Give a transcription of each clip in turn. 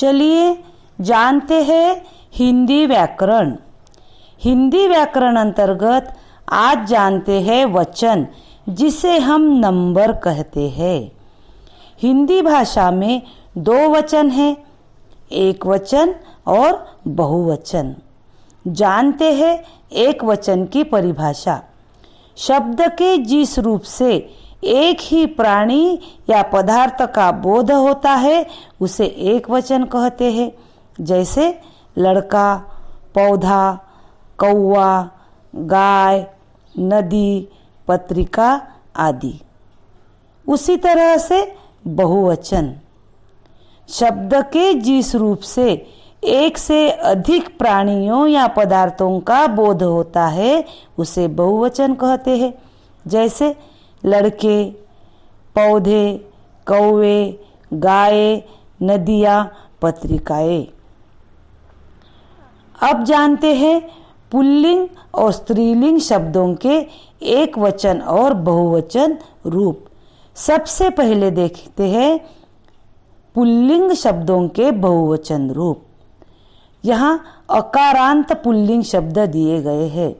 चलिए जानते हैं हिंदी व्याकरण। हिंदी व्याकरण अंतर्गत आज जानते हैं वचन, जिसे हम नंबर कहते हैं। हिंदी भाषा में दो वचन हैं, एक वचन और बहुवचन। जानते हैं एक वचन की परिभाषा। शब्द के जिस रूप से एक ही प्राणी या पदार्थ का बोध होता है उसे एक वचन कहते हैं, जैसे लड़का, पौधा, कौवा, गाय, नदी, पत्रिका आदि। उसी तरह से बहुवचन शब्द के जिस रूप से एक से अधिक प्राणियों या पदार्थों का बोध होता है उसे बहुवचन कहते हैं, जैसे लड़के, पौधे, कौवे, गाय, नदियाँ, पत्रिकाएं। अब जानते हैं पुल्लिंग और स्त्रीलिंग शब्दों के एक वचन और बहुवचन रूप। सबसे पहले देखते हैं पुल्लिंग शब्दों के बहुवचन रूप। यहाँ अकारांत पुल्लिंग शब्द दिए गए हैं।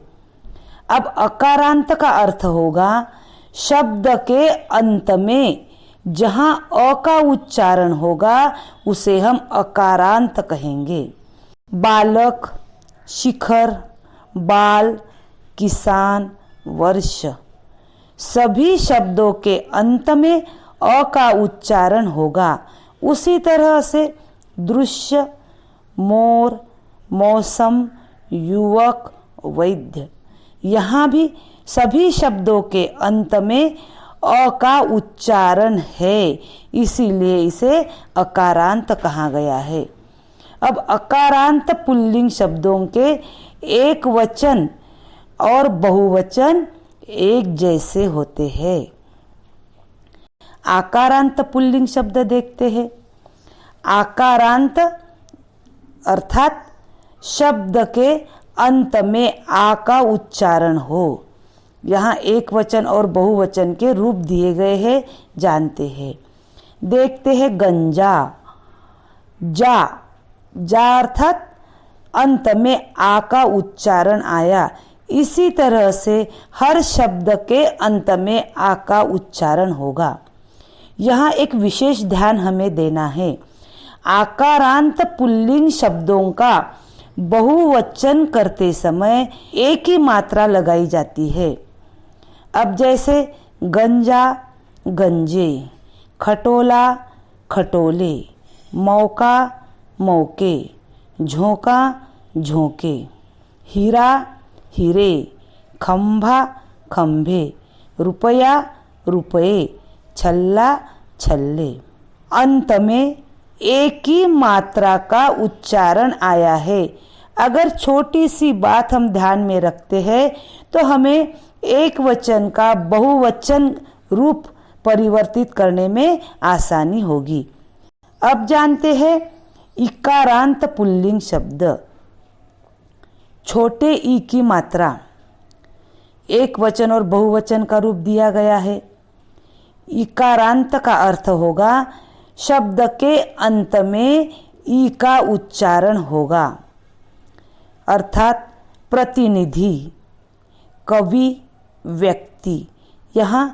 अब अकारांत का अर्थ होगा शब्द के अंत में जहाँ अ का उच्चारण होगा उसे हम अकारांत कहेंगे। बालक, शिखर, बाल, किसान, वर्ष, सभी शब्दों के अंत में अ का उच्चारण होगा। उसी तरह से दृश्य, मोर, मौसम, युवक, वैद्य, यहाँ भी सभी शब्दों के अंत में अ का उच्चारण है, इसीलिए इसे अकारांत कहा गया है। अब अकारांत पुल्लिंग शब्दों के एक वचन और बहुवचन एक जैसे होते हैं। आकारांत पुल्लिंग शब्द देखते हैं। आकारांत अर्थात शब्द के अंत में आ का उच्चारण हो। यहाँ एक वचन और बहुवचन के रूप दिए गए हैं, जानते हैं। देखते हैं गंजा। जा, जा अर्थात अंत में आ का उच्चारण आया। इसी तरह से हर शब्द के अंत में आ का उच्चारण होगा। यहाँ एक विशेष ध्यान हमें देना है। आकारांत पुल्लिंग शब्दों का बहुवचन करते समय एक ही मात्रा लगाई जाती है। अब जैसे गंजा, गंजे, खटोला, खटोले, मौका, मौके, झोंका, झोंके, हीरा, हीरे, खंभा, खंभे, रुपया, रुपये, छल्ला, छल्ले। अंत में एक ही मात्रा का उच्चारण आया है। अगर छोटी सी बात हम ध्यान में रखते हैं तो हमें एक वचन का बहुवचन रूप परिवर्तित करने में आसानी होगी। अब जानते हैं इकारांत पुल्लिंग शब्द। छोटे ई की मात्रा एक वचन और बहुवचन का रूप दिया गया है। इकारांत का अर्थ होगा शब्द के अंत में ई का उच्चारण होगा, अर्थात प्रतिनिधि, कवि, व्यक्ति। यहाँ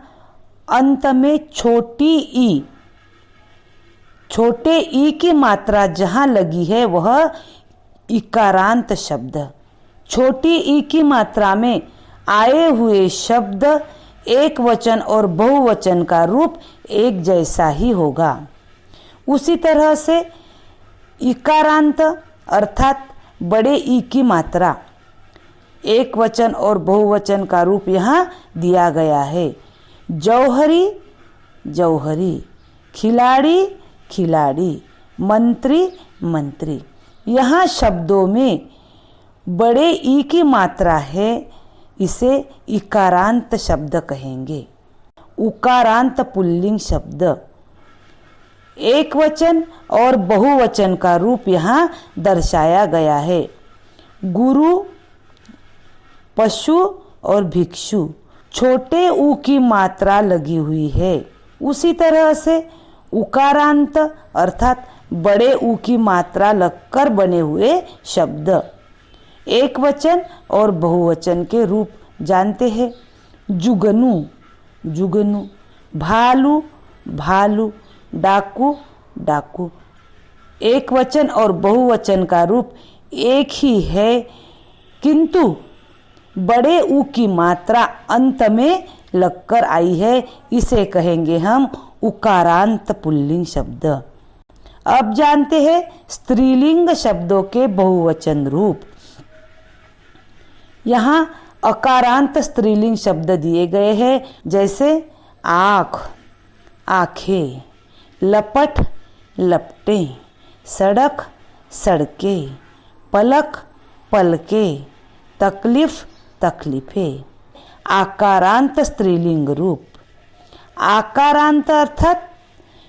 अंत में छोटी ई, छोटे ई की मात्रा जहाँ लगी है वह इकारांत शब्द। छोटी ई की मात्रा में आए हुए शब्द एक वचन और बहुवचन का रूप एक जैसा ही होगा। उसी तरह से इकारांत अर्थात बड़े ई की मात्रा एक वचन और बहुवचन का रूप यहाँ दिया गया है। जौहरी, जौहरी, खिलाड़ी, खिलाड़ी, मंत्री, मंत्री। यहाँ शब्दों में बड़े ई की मात्रा है, इसे इकारांत शब्द कहेंगे। उकारांत पुल्लिंग शब्द एक वचन और बहुवचन का रूप यहाँ दर्शाया गया है। गुरु, पशु और भिक्षु, छोटे ऊ की मात्रा लगी हुई है। उसी तरह से उकारांत अर्थात बड़े ऊ की मात्रा लगकर बने हुए शब्द। एक वचन और बहुवचन के रूप जानते हैं। जुगनू जुगनू, भालू भालू, डाकू डाकू। एक वचन और बहुवचन का रूप एक ही है, किंतु बड़े ऊ की मात्रा अंत में लगकर आई है, इसे कहेंगे हम उकारांत पुल्लिंग शब्द। अब जानते हैं स्त्रीलिंग शब्दों के बहुवचन रूप। यहाँ अकारांत स्त्रीलिंग शब्द दिए गए हैं, जैसे आँख आँखें, लपट लपटें, सड़क सड़कें, पलक पलकें, तकलीफ तकलीफें। आकारांत स्त्रीलिंग रूप। आकारांत अर्थात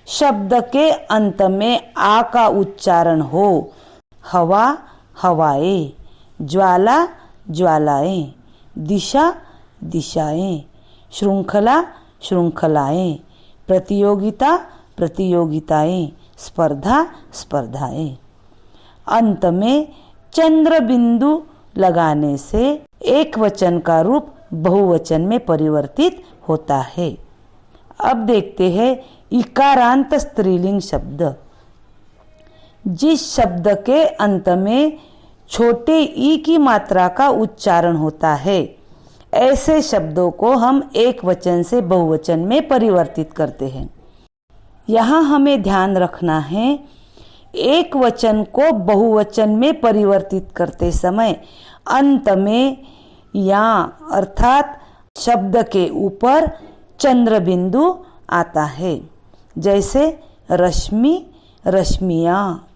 शब्द के अंत में आ का उच्चारण हो। हवा हवाएं, ज्वाला ज्वालाएं, दिशा दिशाएं, श्रृंखला श्रृंखलाएं, प्रतियोगिता प्रतियोगिताएं, स्पर्धा स्पर्धाएं। अंत में चंद्र बिंदु लगाने से एक वचन का रूप बहुवचन में परिवर्तित होता है। अब देखते हैं इकारांत स्त्रीलिंग शब्द। जिस शब्द के अंत में छोटे ई की मात्रा का उच्चारण होता है, ऐसे शब्दों को हम एक वचन से बहुवचन में परिवर्तित करते हैं। यहाँ हमें ध्यान रखना है, एक वचन को बहुवचन में परिवर्तित करते समय अंत में या अर्थात शब्द के ऊपर चंद्र बिंदु आता है। जैसे रश्मि रश्मियाँ,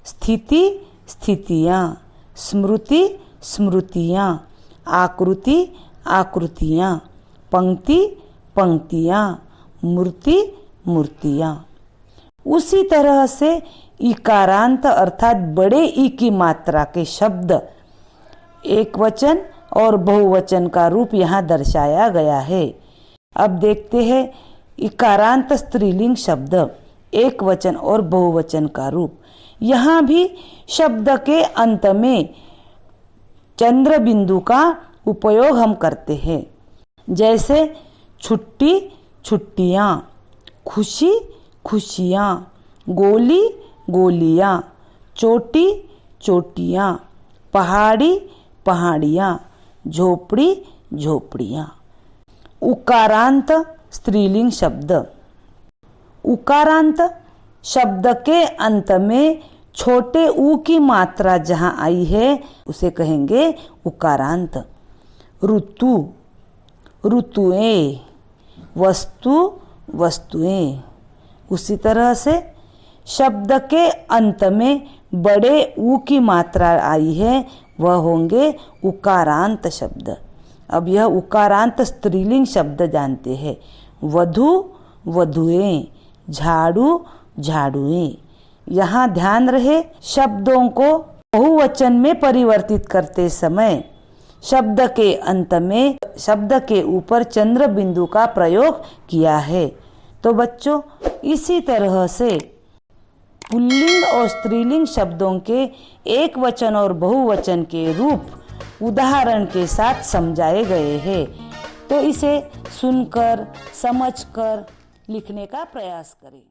स्थिति स्थितियाँ, स्मृति स्मृतियाँ, आकृति आकृतियाँ, पंक्ति पंक्तियाँ, मूर्ति मूर्तियाँ। उसी तरह से इकारांत अर्थात बड़े ई की मात्रा के शब्द एक वचन और बहुवचन का रूप यहाँ दर्शाया गया है। अब देखते हैं इकारांत स्त्रीलिंग शब्द एक वचन और बहुवचन का रूप। यहाँ भी शब्द के अंत में चंद्र बिंदु का उपयोग हम करते हैं। जैसे छुट्टी छुट्टियाँ, खुशी खुशियाँ, गोली गोलियाँ, चोटी चोटियाँ, पहाड़ी पहाड़ियाँ, झोपड़ी झोपड़ियाँ। उकारांत स्त्रीलिंग शब्द। उकारांत शब्द के अंत में छोटे ऊ की मात्रा जहाँ आई है, उसे कहेंगे उकारांत। ऋतु ऋतुएं, वस्तु वस्तुएं। उसी तरह से शब्द के अंत में बड़े ऊ की मात्रा आई है, वह होंगे उकारांत शब्द। अब यह उकारांत स्त्रीलिंग शब्द जानते हैं। वधू वधुएं, झाड़ू झाड़ुएं। यहाँ ध्यान रहे, शब्दों को बहुवचन में परिवर्तित करते समय शब्द के अंत में शब्द के ऊपर चंद्र बिंदु का प्रयोग किया है। तो बच्चों, इसी तरह से पुल्लिंग और स्त्रीलिंग शब्दों के एक वचन और बहुवचन के रूप उदाहरण के साथ समझाए गए हैं। तो इसे सुनकर समझकर लिखने का प्रयास करें।